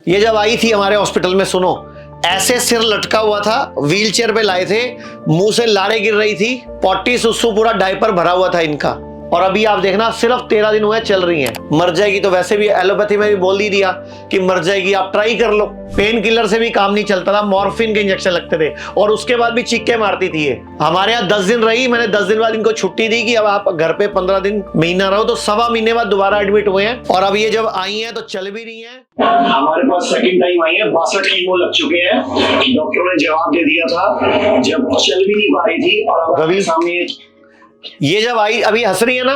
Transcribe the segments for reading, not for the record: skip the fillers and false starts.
ये जब आई थी हमारे हॉस्पिटल में, सुनो, ऐसे सिर लटका हुआ था, व्हीलचेयर पे लाए थे, मुंह से लारें गिर रही थी, पॉटी सुसु पूरा डायपर भरा हुआ था इनका। और अभी आप देखना सिर्फ 13 दिन हुए चल रही हैं। मर जाएगी तो वैसे भी एलोपैथी में भी बोल ही दिया कि मर जाएगी, आप ट्राई कर लो। पेन किलर से भी काम नहीं चलता था, मॉर्फिन के इंजेक्शन लगते थे और उसके बाद भी चीखे मारती थी ये। हमारे यहाँ 10 दिन रही, मैंने 10 दिन बाद इनको छुट्टी दी कि अब आप घर पे 15 दिन महीना रहो, तो 1.25 महीने बाद दोबारा एडमिट हुए हैं और अब ये जब आई हैं तो चल भी रही हैं। हमारे पास सेकंड टाइम आई है, 62 कीमो लग चुके हैं। डॉक्टर ने जवाब दे दिया था जब चल भी नहीं पा रही थी। और अब सामने ये जब आई, अभी हंस रही है ना,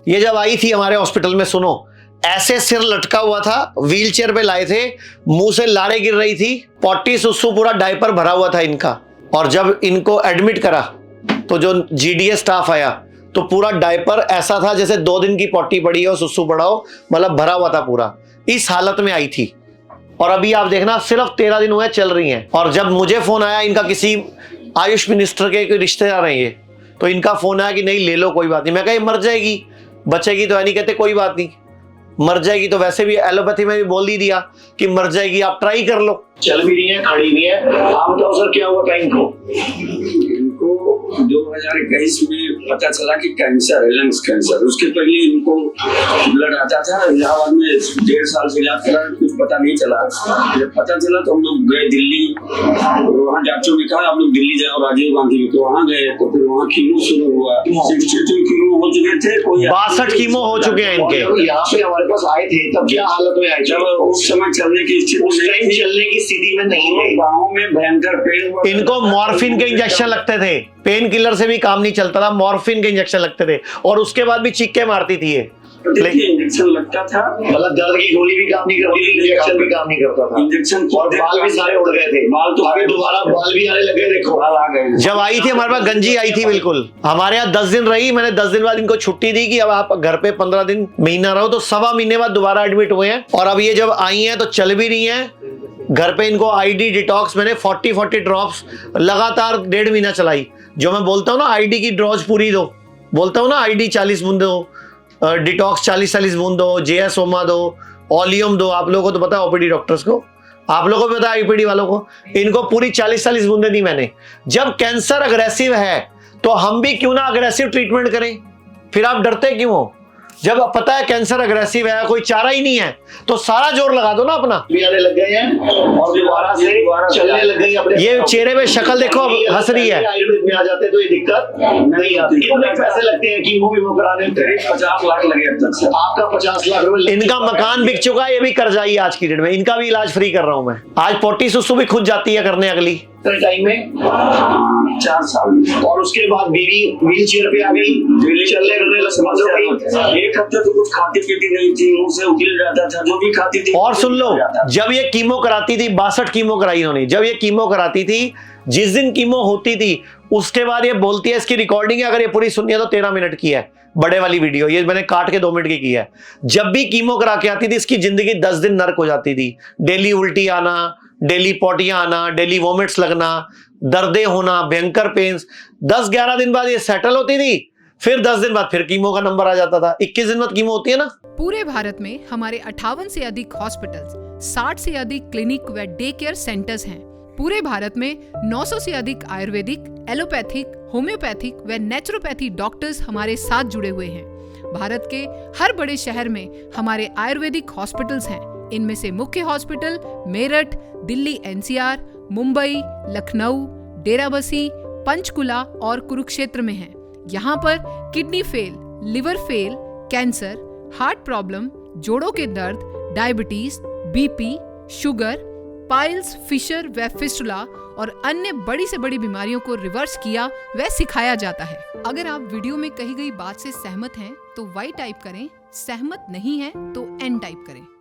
ये जब आई थी हमारे हॉस्पिटल में, सुनो, ऐसे सिर लटका हुआ था, व्हीलचेयर पे लाए थे, मुंह से लारें गिर रही थी, पॉटी सुसु पूरा डायपर भरा हुआ था इनका। और जब इनको एडमिट करा तो जो जीडीएस स्टाफ आया तो पूरा डायपर ऐसा था जैसे 2 दिन की पॉटी पड़ी हो, सुसु पड़ा हो, मतलब भरा हुआ था पूरा। इस हालत में आई थी और अभी आप देखना सिर्फ 13 दिन हुए चल रही हैं। और जब मुझे फोन आया, इनका किसी आयुष मिनिस्टर के कोई रिश्तेदार हैं ये, तो इनका फोन आया कि नहीं ले लो, कोई बात नहीं। मैं कहा मर जाएगी, बचेगी तो है नहीं, कहते कोई बात नहीं, मर जाएगी तो वैसे भी एलोपैथी में भी बोल ही दिया कि मर जाएगी, आप ट्राई कर लो। चल भी रही है, खड़ी भी है। आप बताओ सर क्या हुआ था इनको? 2021 में पता चला कि कैंसर है, लंग्स कैंसर। उसके पहले इनको ब्लड आता था, इलाहाबाद में 1.5 साल से इलाज करा, कुछ पता नहीं चला। जब पता चला तो हम लोग गए दिल्ली, वहाँ डॉक्टर ने कहा आप लोग दिल्ली जाओ, राजीव गांधी में, तो वहाँ गए तो फिर वहाँ कीमो शुरू हुआ। 62 कीमो हो चुके थे, 62 कीमो हो चुके हैं इनके। यहाँ पे हमारे पास आए थे तब क्या हालत में आए? जब उस समय चलने की स्थिति में नहीं थे, गाँव में भयंकर पेन हुआ। इनको मॉर्फिन के इंजेक्शन लगते थे, पेन किलर से भी काम नहीं चलता था, मॉर्फिन के इंजेक्शन लगते थे और उसके बाद भी चीखे मारती थी ये। इंजेक्शन लगता था, मतलब दर्द की गोली भी काम नहीं करती थी, इंजेक्शन भी काम नहीं करता था, इंजेक्शन और बाल भी सारे उड़ गए थे। बाल तो आगे दोबारा बाल भी आने लगे, देखो बाल आ गए। जब आई थी हमारे पास गंजी आई थी बिल्कुल। हमारे यहाँ 10 दिन रही, मैंने 10 दिन बाद इनको छुट्टी दी कि अब आप घर पे 15 दिन महीना रहो, तो 1.25 महीने बाद दोबारा एडमिट हुए हैं। और अब ये जब आई हैं तो चल भी रही हैं। घर पे इनको आईडी डिटॉक्स मैंने 40 ड्रॉप्स लगातार 1.5 महीना चलाई। जो मैं बोलता हूँ ना आईडी की डोज पूरी दो, बोलता हूँ ना आईडी 40 बूंद दो, डिटॉक्स 40 बूंद दो, जेएस ओमा दो, ऑलियम दो। आप लोगों को तो पता है ओपीडी डॉक्टर्स को, आप लोगों को पता है आईपीडी वालों को, इनको पूरी 40 बूंदें दी मैंने। जब कैंसर अग्रेसिव है तो हम भी क्यों ना अग्रेसिव ट्रीटमेंट करें, फिर आप डरते क्यों हो? जब पता है कैंसर अग्रेसिव है, कोई चारा ही नहीं है, तो सारा जोर लगा दो ना अपना। आने लग गए हैं और दोबारा से चलने लग गई अपने। ये चेहरे पे शक्ल देखो, हंस रही है। आयुर्वेद में आ जाते तो ये दिक्कत नहीं आती। कितने पैसे लगते हैं कीमो वीमो कराने में? 50 लाख लगे अब तक से। आपका 50 लाख रुपए। इनका मकान बिक चुका है, ये भी कर्जाई है आज की डेट में। इनका भी इलाज फ्री कर रहा हूं मैं। आज पोटी सुसु भी खुद जाती है करने अगली टाइम में 4 साल। और उसके बाद बीवी व्हील चेयर पे आ गई, चलने फिरने लग। एक हफ्ते तो कुछ खाती पीती नहीं थी, मुंह से उगल जाता था, जो भी खाती थी। और सुन लो, जब ये कीमो कराती थी, 62 कीमो कराई इन्होंने, जब ये कीमो कराती थी, जिस दिन कीमो होती थी उसके बाद ये बोलती है, इसकी रिकॉर्डिंग है, अगर ये पूरी सुनिए तो 13 मिनट की है, बड़े वाली वीडियो, ये मैंने काट के 2 मिनट की है। जब भी कीमो करा के आती थी इसकी जिंदगी 10 दिन नर्क हो जाती थी। डेली उल्टी आना, डेली पोटियां आना, डेली वोमिट्स लगना, दर्दे होना, भयंकर पेन्स। 10-11 दिन बाद ये सेटल होती थी, फिर 10 दिन बाद फिर कीमो का नंबर आ जाता था। 21 दिन बाद कीमो होती है ना। पूरे भारत में हमारे 58 से अधिक हॉस्पिटल्स, 60 से अधिक क्लिनिक व डे केयर सेंटर्स हैं। पूरे भारत में 900 से अधिक आयुर्वेदिक, एलोपैथिक, होम्योपैथिक व नेचुरोपैथी डॉक्टर्स हमारे साथ जुड़े हुए हैं। भारत के हर बड़े शहर में हमारे आयुर्वेदिक हॉस्पिटल्स हैं। इनमें से मुख्य हॉस्पिटल मेरठ, दिल्ली एनसीआर, मुंबई, लखनऊ, डेराबसी, पंचकुला और कुरुक्षेत्र में हैं। यहाँ पर kidney fail, liver fail, cancer, heart problem, जोड़ों के दर्द, diabetes, BP, sugar, piles, fissure व फिस्टुला और अन्य बड़ी से बड़ी बीमारियों को रिवर्स किया व सिखाया जाता है। अगर आप वीडियो में कही गई बात से सहमत हैं तो वाई टाइप करें, सहमत नहीं हैं तो एन टाइप करें।